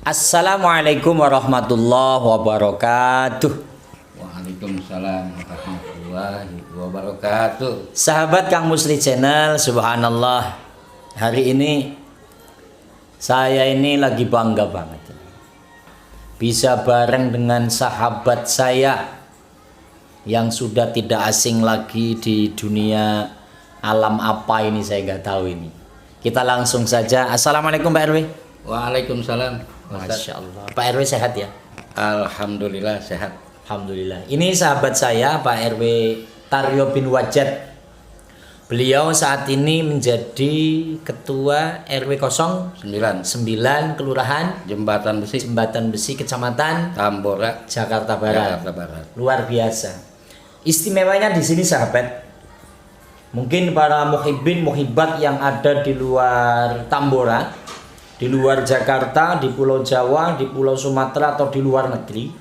Assalamualaikum warahmatullahi wabarakatuh. Waalaikumsalam warahmatullahi wabarakatuh. Sahabat Kang Musli Channel, subhanallah. Hari ini saya ini lagi bangga banget. Bisa bareng dengan sahabat saya yang sudah tidak asing lagi di dunia alam apa ini, saya nggak tahu ini. Kita langsung saja. Assalamualaikum Pak RW. Waalaikumsalam. Masya Allah. Pak RW sehat ya? Alhamdulillah sehat. Alhamdulillah. Ini sahabat saya Pak RW Taryo bin Wajad. Beliau saat ini menjadi Ketua RW 09 Kelurahan Jembatan Besi, Kecamatan Tambora, Jakarta Barat. Jakarta Barat. Luar biasa. Istimewanya di sini sahabat. Mungkin para muhibbin muhibbat yang ada di luar Tambora, di luar Jakarta, di Pulau Jawa, di Pulau Sumatera atau di luar negeri.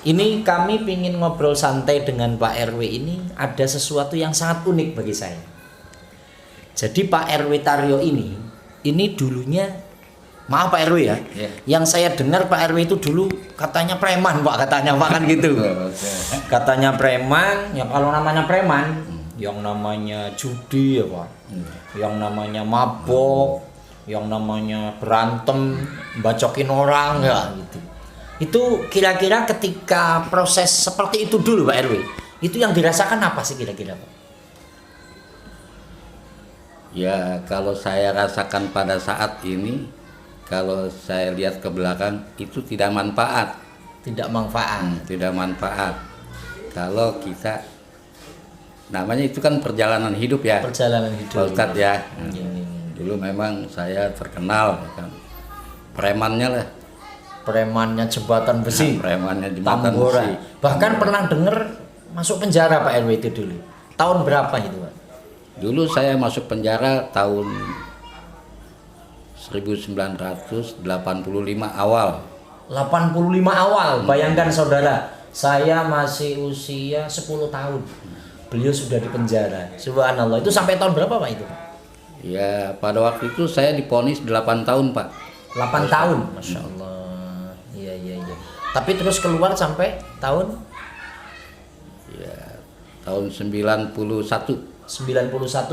Ini kami ingin ngobrol santai dengan Pak RW ini, ada sesuatu yang sangat unik bagi saya. Jadi Pak RW Taryo ini dulunya, maaf Pak RW ya, yang saya dengar Pak RW itu dulu katanya preman Pak, katanya Pak kan gitu. Katanya preman, ya kalau namanya preman, yang namanya judi ya Pak, yang namanya mabok, yang namanya berantem, bacokin orang ya gitu. Itu kira-kira ketika proses seperti itu dulu Pak RW, itu yang dirasakan apa sih kira-kira Pak? Ya kalau saya rasakan pada saat ini, kalau saya lihat ke belakang itu tidak manfaat. Tidak manfaat. Tidak manfaat. Kalau kita, namanya itu kan perjalanan hidup ya. Perjalanan hidup. Pak Ustadz ya. Dulu memang saya terkenal kan, premannya lah. Premannya Jembatan Besi. Premannya Jembatan Tambora. Besi. Bahkan pernah dengar masuk penjara Pak RW itu dulu. Tahun berapa itu Pak? Dulu saya masuk penjara tahun 1985 awal. 85 awal. Bayangkan saudara, saya masih usia 10 tahun. Beliau sudah di penjara. Subhanallah. Itu sampai tahun berapa Pak itu? Ya pada waktu itu saya divonis 8 tahun Pak. 8 tahun. Masya Allah. Iya. Tapi terus keluar sampai tahun? Ya tahun 91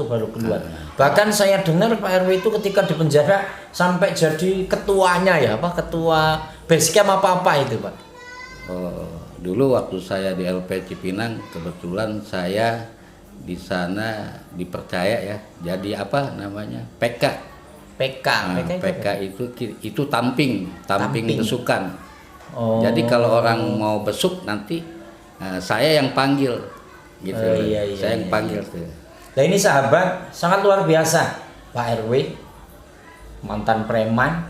baru keluar. Bahkan saya dengar Pak RW itu ketika di penjara sampai jadi ketuanya ya, ketua basecamp apa itu Pak? Dulu waktu saya di LP Cipinang, kebetulan saya di sana dipercaya ya, jadi apa namanya PK. PK itu tamping besukan. Jadi kalau orang mau besuk nanti saya yang panggil gitu. Saya yang panggil tuh. Nah ini sahabat sangat luar biasa Pak RW, mantan preman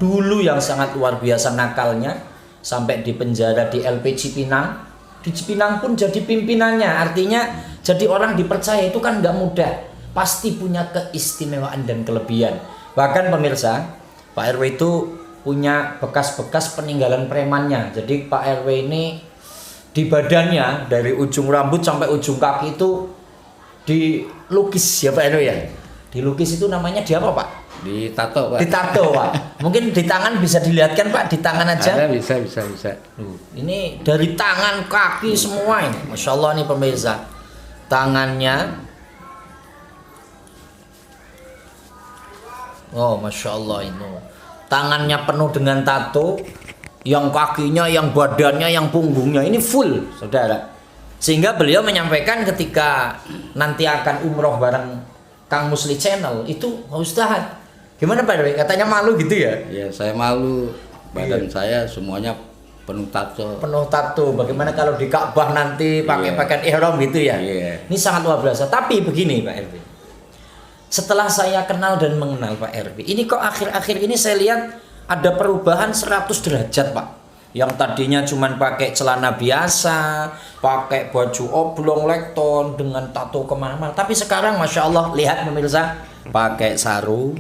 dulu yang sangat luar biasa nakalnya, sampai di penjara di LP Cipinang. Di Cipinang pun jadi pimpinannya, artinya jadi orang dipercaya itu kan nggak mudah, pasti punya keistimewaan dan kelebihan. Bahkan pemirsa, Pak RW itu punya bekas-bekas peninggalan premannya. Jadi Pak RW ini di badannya dari ujung rambut sampai ujung kaki itu dilukis ya Pak RW ya. Dilukis itu namanya di apa Pak? Ditato Pak. Ditato Pak. Mungkin di tangan bisa dilihatkan Pak, di tangan aja. Ada, bisa. Ini dari tangan, kaki semua ini. Masya Allah nih pemirsa. Tangannya. Oh Masya Allah itu. Tangannya penuh dengan tato. Yang kakinya, yang badannya, yang punggungnya. Ini full saudara. Sehingga beliau menyampaikan ketika nanti akan umroh bareng Kang Musli Channel. Itu Ustaz, gimana Pak RW? Katanya malu gitu ya? Ya saya malu. Badan saya semuanya penuh tato. Penuh tato. Bagaimana kalau di Ka'bah nanti pakai pakaian ihram gitu ya? Ini sangat luar biasa. Tapi begini Pak RW, setelah saya kenal dan mengenal Pak RW, ini kok akhir-akhir ini saya lihat ada perubahan 100 derajat Pak. Yang tadinya cuma pakai celana biasa, pakai baju oblong lekton dengan tato kemana-mana. Tapi sekarang Masya Allah, lihat pemirsa, pakai sarung,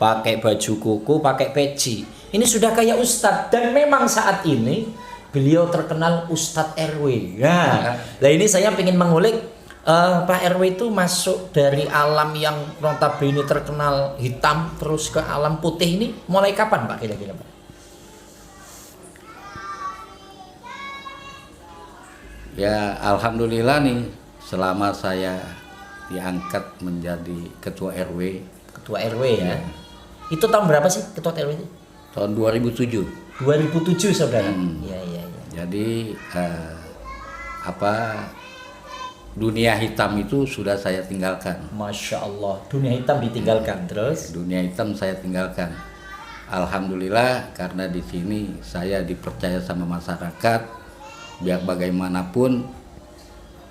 pakai baju kuku, pakai peci. Ini sudah kayak Ustadz. Dan memang saat ini beliau terkenal Ustadz RW. Nah ini saya ingin mengulik Pak RW itu masuk dari alam yang notabene terkenal hitam terus ke alam putih ini mulai kapan Pak kira-kira Pak? Ya alhamdulillah nih selama saya diangkat menjadi ketua RW. Ketua RW ya. Itu tahun berapa sih ketua RW itu? Tahun 2007. 2007 saudara. Iya iya iya. Jadi dunia hitam itu sudah saya tinggalkan. Masya Allah, dunia hitam ditinggalkan terus. Dunia hitam saya tinggalkan. Alhamdulillah karena di sini saya dipercaya sama masyarakat, biar bagaimanapun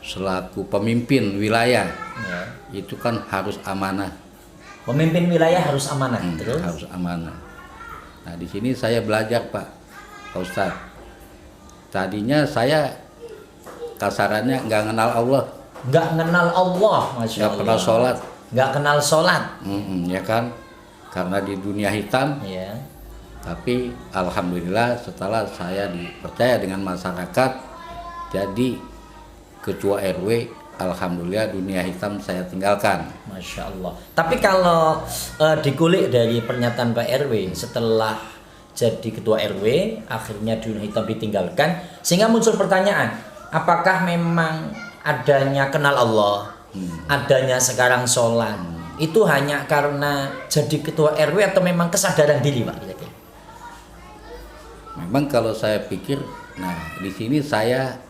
selaku pemimpin wilayah Ya. itu kan harus amanah. Pemimpin wilayah harus amanah terus. Harus amanah. Nah di sini saya belajar Pak Ustadz. Tadinya saya kasarannya nggak kenal Allah. Nggak kenal Allah, Masya Nggak Allah. pernah sholat. Nggak kenal sholat. Ya kan, karena di dunia hitam. Ya. Tapi alhamdulillah setelah saya dipercaya dengan masyarakat jadi ketua RW, alhamdulillah dunia hitam saya tinggalkan. Masya Allah. Tapi kalau dikulik dari pernyataan Pak RW setelah jadi ketua RW, akhirnya dunia hitam ditinggalkan, sehingga muncul pertanyaan, apakah memang adanya kenal Allah, adanya sekarang sholat, itu hanya karena jadi ketua RW atau memang kesadaran diri Pak? Kira-kira? Memang kalau saya pikir, nah di sini saya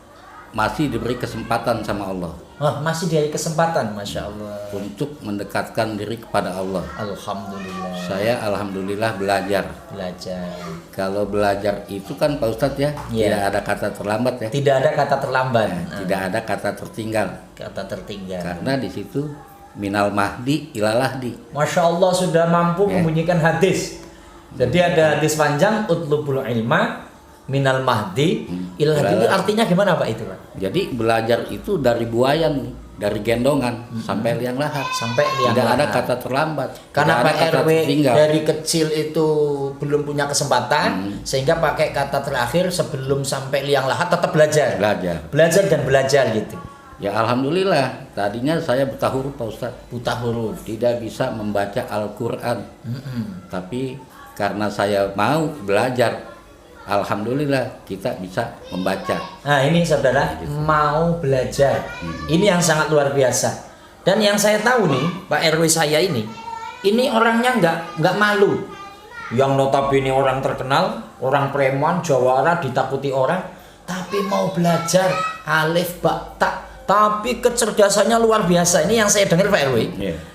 masih diberi kesempatan sama Allah. Oh, masih dari kesempatan, Masya Allah. Untuk mendekatkan diri kepada Allah. Alhamdulillah. Saya alhamdulillah belajar. Belajar. Kalau belajar itu kan Pak Ustadz ya, Iya. tidak ada kata terlambat ya. Tidak ada kata terlambat. Tidak ada kata tertinggal. Kata tertinggal. Karena di situ minal mahdi ilalahdi. Masya Allah sudah mampu membunyikan hadis. Jadi ada hadis panjang, utlubul ilma minal mahdi ilal hadid. Itu artinya gimana Pak itu Pak? Jadi belajar itu dari buayan nih, dari gendongan sampai liang lahat. Sampai liang Tidak ada lahat. kata terlambat. Karena tidak Pak ada kata RW tertinggal. dari kecil itu belum punya kesempatan, sehingga pakai kata terakhir sebelum sampai liang lahat tetap belajar. Belajar. Dan belajar gitu. Ya alhamdulillah. Tadinya saya buta huruf Pak Ustadz. Buta huruf. Tidak bisa membaca Al-Quran. Tapi karena saya mau belajar, alhamdulillah kita bisa membaca. Nah ini saudara mau belajar, ini yang sangat luar biasa. Dan yang saya tahu nih Pak RW saya ini orangnya nggak malu. Yang notabene orang terkenal, orang preman, jawara, ditakuti orang, tapi mau belajar alif ba ta. Tapi kecerdasannya luar biasa. Ini yang saya dengar Pak RW.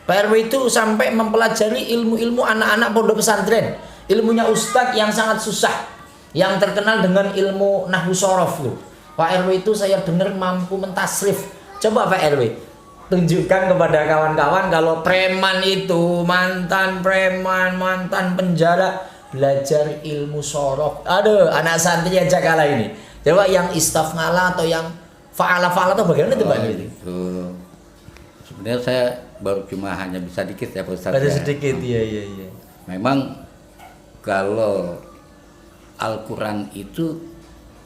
Pak RW itu sampai mempelajari ilmu-ilmu anak-anak pondok pesantren, ilmunya ustadz yang sangat susah, yang terkenal dengan ilmu nahwu sorof loh. Pak RW itu saya dengar mampu mentasrif. Coba Pak RW tunjukkan kepada kawan-kawan kalau preman itu mantan preman, mantan penjara, belajar ilmu sorof. Aduh, anak santri aja kalah ini. Coba yang istafngala atau yang fa'ala atau bagaimana itu Pak? Itu sebenarnya saya baru cuma hanya bisa dikit ya Pak Ustadz. Ada ya. sedikit, iya. Memang kalau Al-Quran itu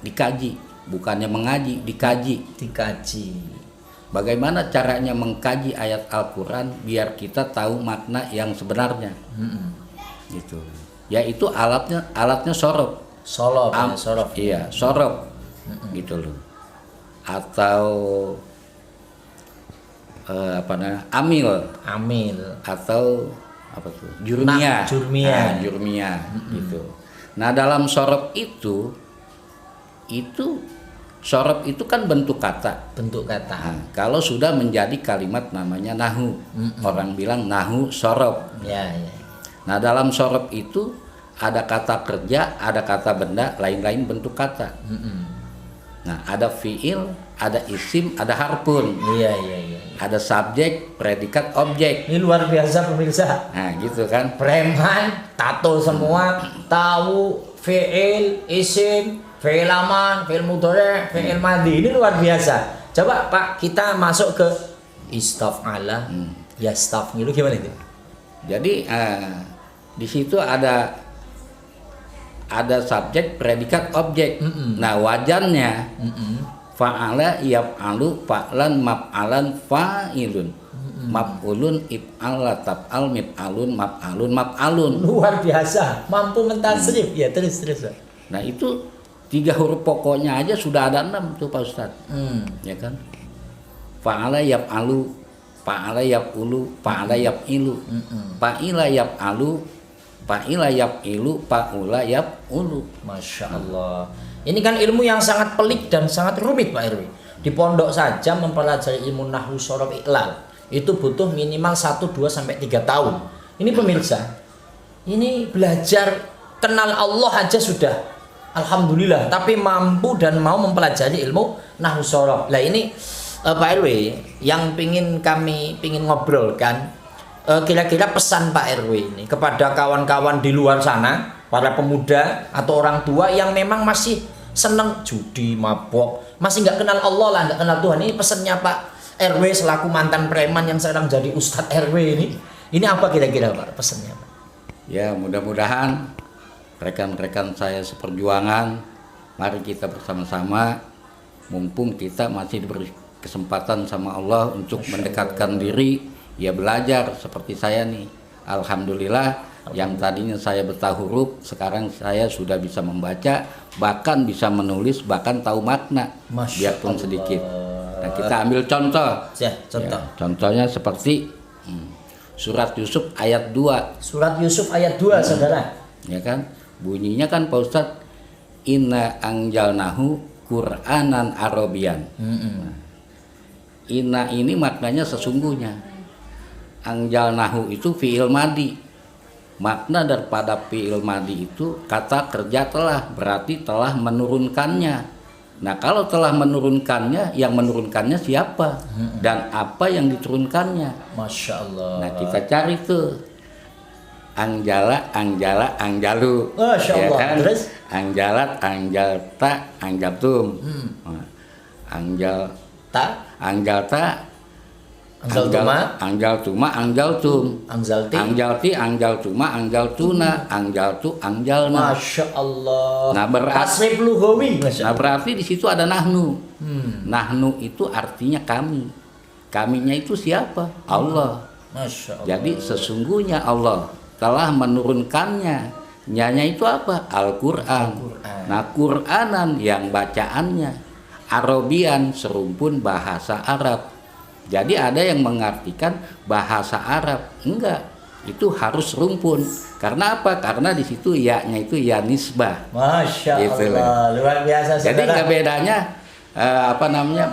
dikaji, bukannya mengaji, dikaji. Bagaimana caranya mengkaji ayat Al-Quran biar kita tahu makna yang sebenarnya. Gitu. Yaitu alatnya sorof. Sorof. Iya, sorof. Gitu loh. Atau amil atau apa tuh? Jurmiyah. Jurmiyah gitu. Nah, dalam sorof itu sorof itu kan bentuk kata. Nah, kalau sudah menjadi kalimat namanya nahu. Orang bilang nahu sorof. Ya. Nah, dalam sorof itu ada kata kerja, ada kata benda, lain-lain bentuk kata. Nah, ada fiil, ada isim, ada harpun. Iya. Ada subjek, predikat, objek. Ini luar biasa pemirsa. Nah, gitu kan. Preman, tato semua, tahu, fiil, isim, fiil aman, fiil mudhari', fiil madhi. Ini luar biasa. Coba Pak, kita masuk ke istaf'ala, yastaf'ilu gimana itu? Jadi di situ ada subjek, predikat, objek. Nah, wajannya Fa'ala yaf'alu fa'lan maf'alan fa'ilun. Maf'ulun if'ala taf'al mif'alun maf'alun maf'alun. Luar biasa, mampu mentasrif. Ya, terus. Nah, itu 3 huruf pokoknya aja sudah ada 6 tuh Pak Ustadz. Ya kan? Fa'ala yaf'alu, fa'ala yaf'ulu, fa'ala yaf'ilu. Fa'ila yaf'alu, fa'ila yaf'ilu, fa'ula yaf'ulu. Masya Allah. Ini kan ilmu yang sangat pelik dan sangat rumit Pak RW. Di pondok saja mempelajari ilmu nahwu sorof iqlal itu butuh minimal 1, 2 sampai 3 tahun. Ini pemirsa, ini belajar kenal Allah aja sudah alhamdulillah, tapi mampu dan mau mempelajari ilmu nahwu sorof. Nah ini Pak RW yang kami pingin ngobrolkan, kira-kira pesan Pak RW ini kepada kawan-kawan di luar sana, para pemuda atau orang tua yang memang masih seneng judi, mabok, masih nggak kenal Allah lah, nggak kenal Tuhan. Ini pesannya Pak RW selaku mantan preman yang sekarang jadi Ustadz RW ini apa kira-kira Pak pesannya Pak? Ya, mudah-mudahan rekan-rekan saya seperjuangan, mari kita bersama-sama, mumpung kita masih diberi kesempatan sama Allah untuk mendekatkan diri, ya belajar seperti saya nih. Alhamdulillah, yang tadinya saya buta huruf, sekarang saya sudah bisa membaca, bahkan bisa menulis, bahkan tahu makna, biarpun sedikit. Nah, kita ambil contoh. Ya, contoh. Ya, contohnya seperti surat Yusuf ayat 2. Surat Yusuf ayat 2, saudara. Ya kan? Bunyinya kan Pak Ustadz, inna anjalnahu Qur'anan Arabian. Inna ini maknanya sesungguhnya. Anjalnahu itu fi'il madi. Makna daripada fi'il madi itu kata kerja telah, berarti telah menurunkannya. Nah, kalau telah menurunkannya, yang menurunkannya siapa? Dan apa yang diturunkannya? Masya Allah. Nah, kita cari tuh Angjala, Angjala, Angjalu. Masya Allah. Ya kan? Terus? Angjalat, Angjalta, Angjaltum. Ta, Angjalta, Angzaltuma, Angjaltuma, Angjaltum. Angzalti. Angjalti, Angjaltuma, Angjaltuna, Angjaltu, Angjalna. Masya Allah. Nah, Tasrif lughawi. Masya Nah, Allah. berarti di situ ada nahnu. Nahnu itu artinya kami. Kaminya itu siapa? Allah. Masya Allah. Jadi sesungguhnya Allah telah menurunkannya. Nyanya itu apa? Al-Quran. Nah, Quranan yang bacaannya Arabian, serumpun bahasa Arab. Jadi ada yang mengartikan bahasa Arab. Enggak, itu harus rumpun. Karena apa? Karena di situ ya-nya itu ya nisbah. Masya Gitu Allah, luar biasa saudara. Jadi bedanya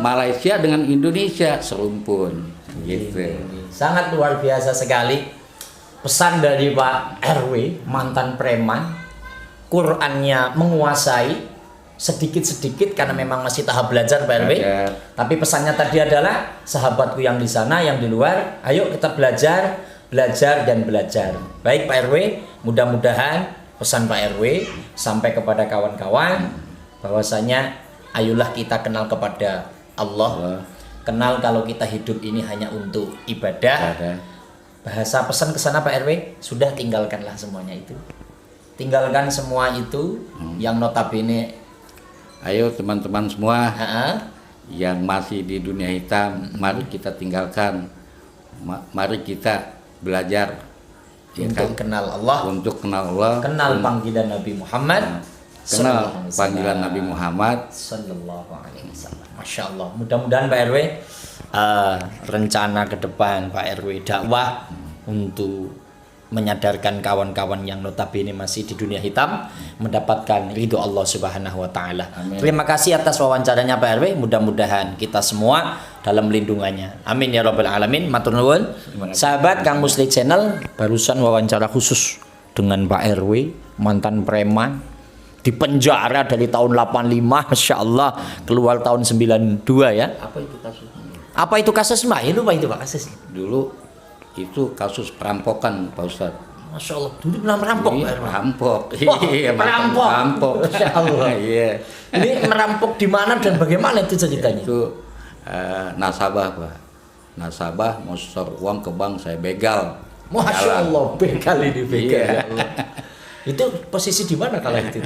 Malaysia dengan Indonesia serumpun. Gitu. Sangat luar biasa sekali pesan dari Pak RW, mantan preman. Qurannya menguasai sedikit-sedikit karena memang masih tahap belajar Pak RW. Tapi pesannya tadi adalah sahabatku yang di sana, yang di luar, ayo kita belajar dan belajar. Baik Pak RW, mudah-mudahan pesan Pak RW sampai kepada kawan-kawan bahwasanya ayolah kita kenal kepada Allah. Kenal kalau kita hidup ini hanya untuk ibadah. Bahasa pesan ke sana Pak RW, sudah tinggalkanlah semuanya itu. Tinggalkan semua itu yang notabene. Ayo teman-teman semua yang masih di dunia hitam, mari kita tinggalkan, mari kita belajar untuk kenal Allah, kenal panggilan Nabi Muhammad, kenal panggilan Nabi Muhammad Sallallahu Alaihi Wasallam. Masya Allah. Mudah-mudahan Pak RW rencana ke depan Pak RW dakwah untuk menyadarkan kawan-kawan yang notabene masih di dunia hitam mendapatkan ridho Allah Subhanahu wa taala. Terima kasih atas wawancaranya Pak RW. Mudah-mudahan kita semua dalam lindungannya. Amin ya rabbal alamin. Matur nuwun. Sahabat Kang Musli Channel, barusan wawancara khusus dengan Pak RW, mantan preman, di penjara dari tahun 85, Masya Allah, keluar tahun 92 ya. Apa itu kasus Mbak? Itu Pak, itu Pak kasus. Dulu itu kasus perampokan Pak Ustadz. Masya Allah, dulu pernah merampok. Iya, merampok. Iya, merampok. Masya Allah. Iya. Ini merampok di mana dan bagaimana itu ceritanya? Itu nasabah Pak. Nasabah mau setor uang ke bank, saya begal. Masya Allah, begal ini begal. Iya. Ya Allah. Itu posisi di mana kalau itu?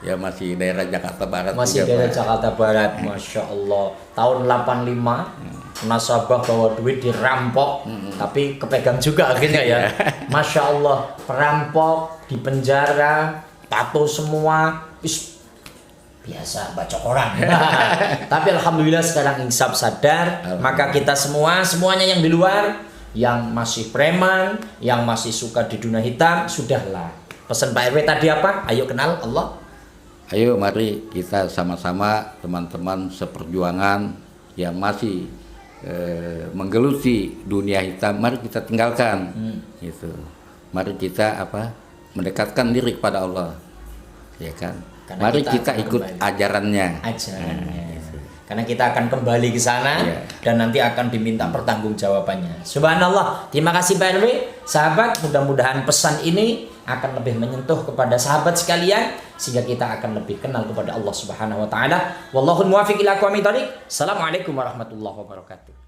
Ya masih daerah Jakarta Barat. Masih juga, daerah Pak. Jakarta Barat, Masya Allah. Tahun 85, nasabah bawa duit dirampok, tapi kepegang juga akhirnya ya. Masya Allah, perampok, di penjara, tato semua, biasa baca koran. Tapi alhamdulillah sekarang insaf sadar, maka kita semuanya yang di luar, yang masih preman, yang masih suka di dunia hitam, sudahlah. Pesan Pak RW tadi apa? Ayo kenal Allah. Ayo mari kita sama-sama teman-teman seperjuangan yang masih menggeluti dunia hitam, mari kita tinggalkan. Gitu. Mari kita mendekatkan diri kepada Allah. Ya kan? Karena Mari kita kita akan ikut kembali. ajarannya. Karena kita akan kembali ke sana dan nanti akan diminta pertanggungjawabannya. Subhanallah. Terima kasih Pak RW. Sahabat, mudah-mudahan pesan ini akan lebih menyentuh kepada sahabat sekalian sehingga kita akan lebih kenal kepada Allah Subhanahu wa taala. Wallahul muwaffiq ila aqwamit thoriq. Assalamualaikum warahmatullahi wabarakatuh.